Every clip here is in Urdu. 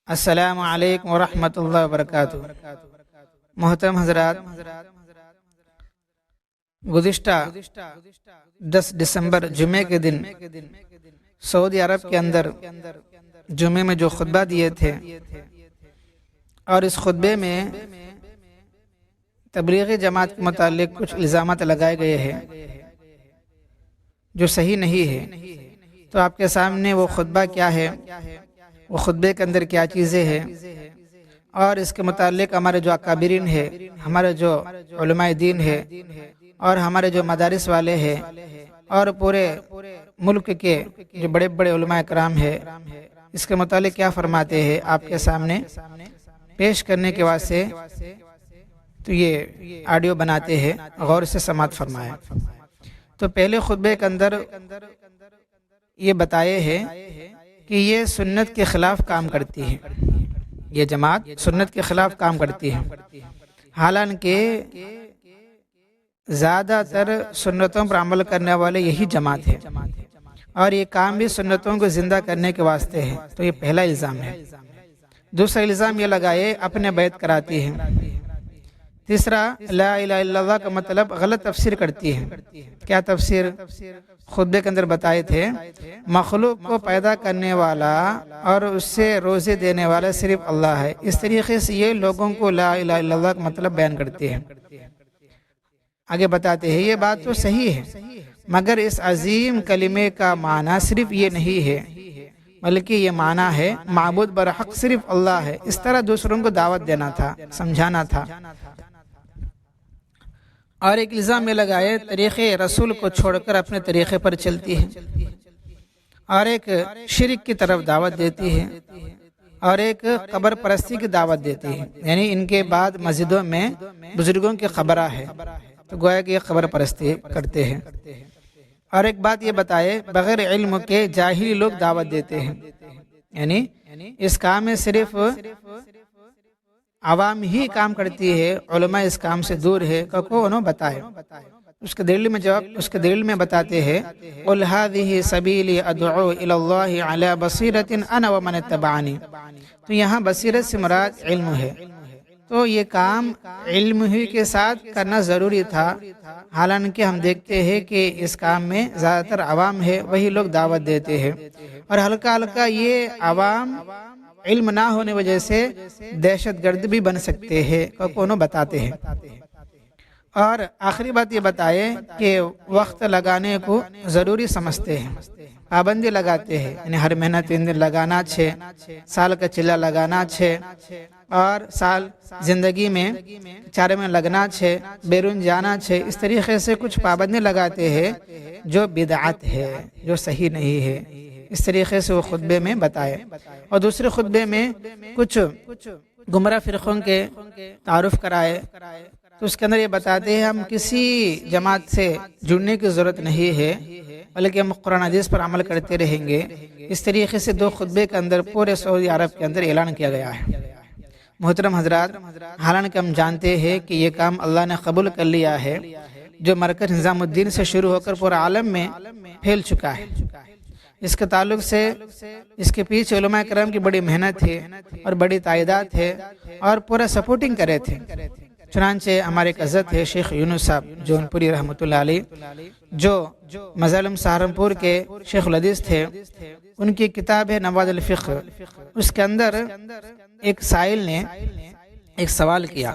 السلام علیکم ورحمۃ اللہ وبرکاتہ۔ محترم حضرات، گزشتہ 10 دسمبر جمعے کے دن سعودی عرب کے اندر جمعے میں جو خطبہ دیے تھے، اور اس خطبے میں تبلیغی جماعت کے متعلق کچھ الزامات لگائے گئے ہیں جو صحیح نہیں ہے۔ تو آپ کے سامنے وہ خطبہ کیا ہے، وہ خطبے کے اندر کیا چیزیں ہیں، اور اس کے متعلق ہمارے جو اکابرین ہیں، ہمارے جو علماء دین ہے، اور ہمارے جو مدارس والے ہیں، اور پورے ملک کے جو بڑے بڑے علماء کرام ہیں، اس کے متعلق کیا فرماتے ہیں، آپ کے سامنے پیش کرنے کے واسطے تو یہ آڈیو بناتے ہیں، غور سے سماعت فرمائیں۔ تو پہلے خطبے کے اندر یہ بتائے ہیں کہ یہ سنت کے خلاف کام کرتی ہے، یہ جماعت سنت کے خلاف کام کرتی ہے، حالانکہ زیادہ تر سنتوں پر عمل کرنے والے یہی جماعت ہے، اور یہ کام بھی سنتوں کو زندہ کرنے کے واسطے ہے۔ تو یہ پہلا الزام ہے۔ دوسرا الزام یہ لگائے اپنے بیعت کراتی ہے۔ تیسرا، لا الہ الا اللہ کا مطلب غلط تفسیر کرتی ہے۔ کیا تفسیر؟ خطبے کے اندر بتائے تھے، مخلوق کو پیدا کرنے والا اور اس سے روزی دینے والا صرف اللہ ہے۔ اس طریقے سے یہ لوگوں کو لا الہ الا اللہ کا مطلب بیان کرتے ہیں۔ آگے بتاتے ہیں یہ بات تو صحیح ہے، مگر اس عظیم کلمے کا معنی صرف یہ نہیں ہے، بلکہ یہ معنی ہے معبود برحق صرف اللہ ہے۔ اس طرح دوسروں کو دعوت دینا تھا، سمجھانا تھا۔ اور ایک الزام میں لگائے طریقے رسول کو چھوڑ کر اپنے طریقے پر چلتی ہے، اور ایک شرک کی طرف دعوت دیتی ہے، اور ایک قبر پرستی کی دعوت دیتی ہے، یعنی ان کے بعد مسجدوں میں بزرگوں کی قبریں ہے، تو گویا کہ یہ قبر پرستی کرتے ہیں۔ اور ایک بات یہ بتائے، بغیر علم کے جاہلی لوگ دعوت دیتے ہیں، یعنی اس کام میں صرف عوام ہی کام کرتی ہے، علماء اس کام سے دور ہے، کونوں بتائے۔ اس کے دلیل میں بتاتے ہیں، قل هذه سبیلی ادعو الی اللہ علی بصیرۃ انا ومن اتبعنی۔ تو یہاں بصیرت سے مراد علم ہے، تو یہ کام علم ہی کے ساتھ کرنا ضروری تھا، حالانکہ ہم دیکھتے ہیں کہ اس کام میں زیادہ تر عوام ہے، وہی لوگ دعوت دیتے ہیں، اور ہلکا ہلکا یہ عوام علم نہ ہونے وجہ سے دہشت گرد بھی بن سکتے ہیں، کونوں بتاتے ہیں۔ اور آخری بات یہ بتائے کہ وقت لگانے کو ضروری سمجھتے ہیں، پابندی لگاتے ہیں، یعنی ہر مہینہ 3 دن لگانا 6، سال کا چلہ لگانا 6، اور سال زندگی میں 4 مہینے لگنا 6، بیرون جانا 6۔ اس طریقے سے کچھ پابندی لگاتے ہیں جو بدعت ہے، جو صحیح نہیں ہے۔ اس طریقے سے وہ خطبے میں بتائے، اور دوسرے خطبے میں کچھ گمراہ فرقوں کے تعارف کرائے۔ تو اس کے اندر یہ بتاتے ہیں ہم کسی جماعت سے جڑنے کی ضرورت نہیں ہے، بلکہ ہم قرآن حدیث پر عمل کرتے رہیں گے۔ اس طریقے سے 2 خطبے کے اندر پورے سعودی عرب کے اندر اعلان کیا گیا ہے۔ محترم حضرات، حالانکہ ہم جانتے ہیں کہ یہ کام اللہ نے قبول کر لیا ہے، جو مرکز نظام الدین سے شروع ہو کر پورے عالم میں پھیل چکا ہے۔ اس کے تعلق سے اس کے پیچھے علماء کرام کی بڑی محنت ہے اور بڑی تعداد ہے، اور پورا سپورٹنگ کرے تھے۔ چنانچہ ہمارے ایک حضرت ہے شیخ یونس صاحب جون پوری رحمۃ اللہ علیہ، جو مظالم سہارنپور کے شیخ الحدیث تھے، ان کی کتاب ہے نواد الفقہ۔ اس کے اندر ایک سائل نے ایک سوال کیا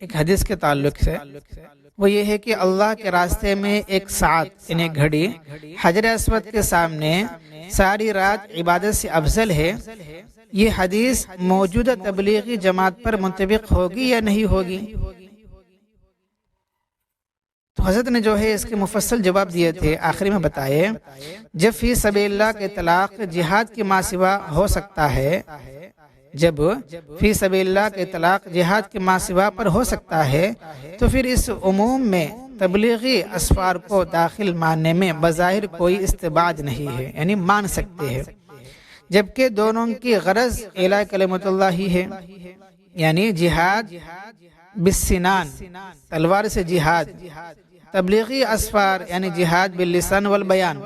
ایک حدیث کے تعلق سے، وہ یہ ہے کہ اللہ کے راستے میں ایک ساعت یعنی گھڑی حجر اسود کے سامنے ساری رات عبادت سے افضل ہے، یہ حدیث موجودہ تبلیغی جماعت پر منطبق ہوگی یا نہیں ہوگی؟ تو حضرت نے جو ہے اس کے مفصل جواب دیے تھے، آخری میں بتائے، جب فی سبیل اللہ کے اطلاق جہاد کے ماں سوا ہو سکتا ہے، جب فی سبیل اللہ کے اطلاق جہاد کے ماں سوا پر ہو سکتا ہے، تو پھر اس عموم میں تبلیغی اسفار کو داخل ماننے میں بظاہر کوئی استبعاد نہیں ہے، یعنی مان سکتے ہیں، جبکہ دونوں کی غرض اعلاء کلمۃ اللہ ہی ہے، یعنی جہاد بالسنان، تلوار سے جہاد، تبلیغی اسفار یعنی جہاد باللسان والبیان،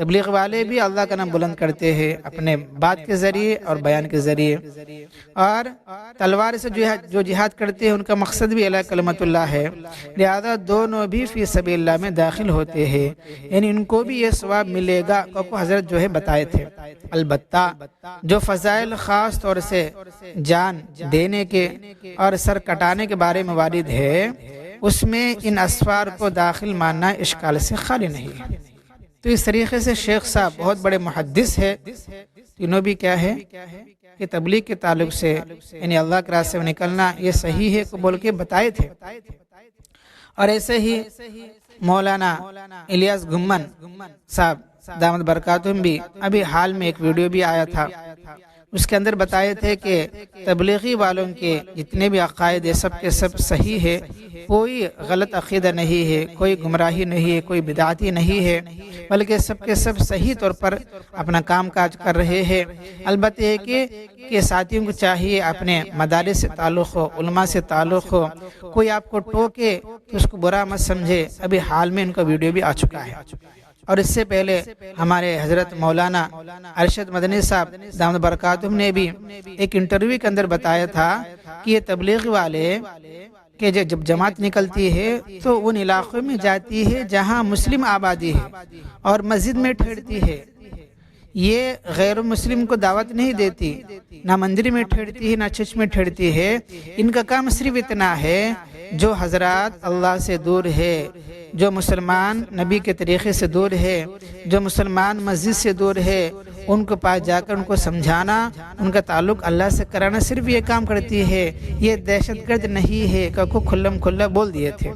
تبلیغ والے بھی اللہ کا نام بلند کرتے ہیں اپنے بات کے ذریعے اور بیان کے ذریعے، اور تلوار سے جو جہاد کرتے ہیں ان کا مقصد بھی اعلیٰ کلمت اللہ ہے، لہذا دونوں بھی فی سبیل اللہ میں داخل ہوتے ہیں، یعنی ان کو بھی یہ ثواب ملے گا کو حضرت جو ہے بتائے تھے۔ البتہ جو فضائل خاص طور سے جان دینے کے اور سر کٹانے کے بارے میں وارد ہے، اس میں ان اسفار کو داخل ماننا اشکال سے خالی نہیں ہے۔ تو اس طریقے سے شیخ صاحب بہت بڑے محدث ہے، تینوں بھی کیا ہے کہ تبلیغ کے تعلق سے یعنی اللہ کے راستے میں نکلنا یہ صحیح ہے کو بول کے بتائے تھے۔ اور ایسے ہی مولانا الیاس گھمن صاحب دامت برکاتہم بھی ابھی حال میں ایک ویڈیو بھی آیا تھا، اس کے اندر بتائے تھے کہ تبلیغی والوں کے جتنے بھی عقائد ہے سب کے سب صحیح ہے، کوئی غلط عقیدہ نہیں ہے، کوئی گمراہی نہیں ہے، کوئی بدعتی نہیں ہے، بلکہ سب کے سب صحیح طور پر اپنا کام کاج کر رہے ہیں۔ البتہ یہ کہ ساتھیوں کو چاہیے اپنے مدارس سے تعلق ہو، علماء سے تعلق ہو، کوئی آپ کو ٹوکے تو اس کو برا مت سمجھے۔ ابھی حال میں ان کا ویڈیو بھی آ چکا ہے، اور اس سے پہلے ہمارے حضرت مولانا ارشد مدنی صاحب دامت برکاتہم نے بھی ایک انٹرویو کے اندر بتایا تھا کہ یہ تبلیغ والے کہ جب جماعت نکلتی ہے تو ان علاقوں میں جاتی ہے جہاں مسلم آبادی ہے اور مسجد میں ٹھہرتی ہے، یہ غیر مسلم کو دعوت نہیں دیتی، نہ مندر میں ٹھہرتی ہے نہ چرچ میں ٹھہرتی ہے۔ ان کا کام صرف اتنا ہے جو حضرات اللہ سے دور ہے، جو مسلمان نبی کے طریقے سے دور ہے، جو مسلمان مسجد سے دور ہے، ان کو پاس جا کر ان کو سمجھانا، ان کا تعلق اللہ سے کرانا، صرف یہ کام کرتی ہے، یہ دہشت گرد نہیں ہے کو کھلم کھلا بول دیے تھے۔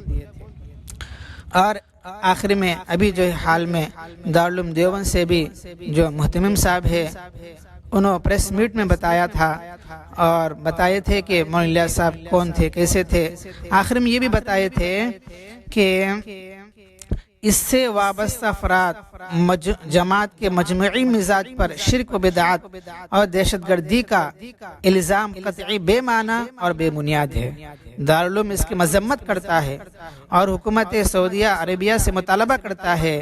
اور آخر میں ابھی جو حال میں دارالعلوم دیوبند سے بھی جو محتمم صاحب ہے انہوں پریس میٹ میں بتایا تھا اور بتائے تھے کہ مولانا الیاس صاحب کون تھے، کیسے تھے۔ آخر میں یہ بھی بتائے تھے کہ اس سے وابستہ افراد جماعت کے مجموعی مزاج پر شرک و بدعات اور دہشت گردی کا الزام قطعی بے معنی اور بے بنیاد ہے۔ دارالعلوم اس کی مذمت کرتا ہے اور حکومت سعودیہ عربیہ سے مطالبہ کرتا ہے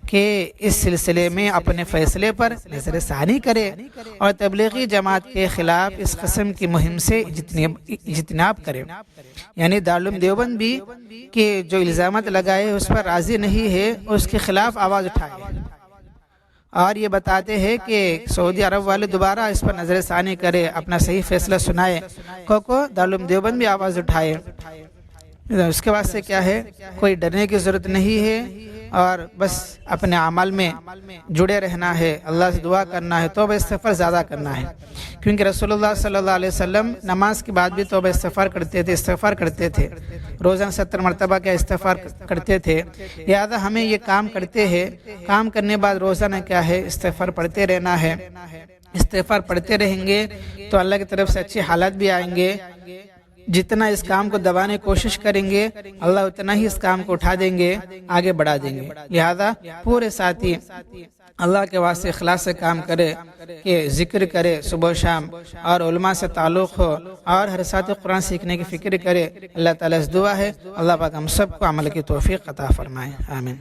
کہ اس سلسلے میں اپنے فیصلے پر نظر ثانی کرے اور تبلیغی جماعت کے خلاف اس قسم کی مہم سے اجتناب کرے۔ یعنی دارالعلوم دیوبند بھی کہ جو الزامات لگائے اس پر راضی نہیں ہے، اس کے خلاف آواز اٹھائے اور یہ بتاتے ہیں کہ سعودی عرب والے دوبارہ اس پر نظر ثانی کرے، اپنا صحیح فیصلہ سنائے، کو دارالعلوم دیوبند بھی آواز اٹھائے۔ اس کے واسطے کیا ہے، کوئی ڈرنے کی ضرورت نہیں ہے اور بس اپنے عمل میں جڑے رہنا ہے، اللہ سے دعا کرنا ہے، توبہ استغفار زیادہ کرنا ہے، کیونکہ رسول اللہ صلی اللہ علیہ وسلم نماز کے بعد بھی توبہ استغفار کرتے تھے، روزانہ 70 مرتبہ کا استغفار کرتے تھے۔ لہذا ہمیں یہ کام کرتے ہیں، کام کرنے بعد روزانہ کیا ہے استغفار پڑھتے رہنا ہے۔ استغفار پڑھتے رہیں گے تو اللہ کی طرف سے اچھے حالات بھی آئیں گے۔ جتنا اس کام کو دبانے کی کوشش کریں گے اللہ اتنا ہی اس کام کو اٹھا دیں گے، آگے بڑھا دیں گے۔ لہذا پورے ساتھی اللہ کے واسطے اخلاص سے کام کرے کہ ذکر کرے صبح و شام اور علماء سے تعلق ہو اور ہر ساتھی قرآن سیکھنے کی فکر کرے۔ اللہ تعالیٰ سے دعا ہے اللہ پاک ہم سب کو عمل کی توفیق عطا فرمائے، آمین۔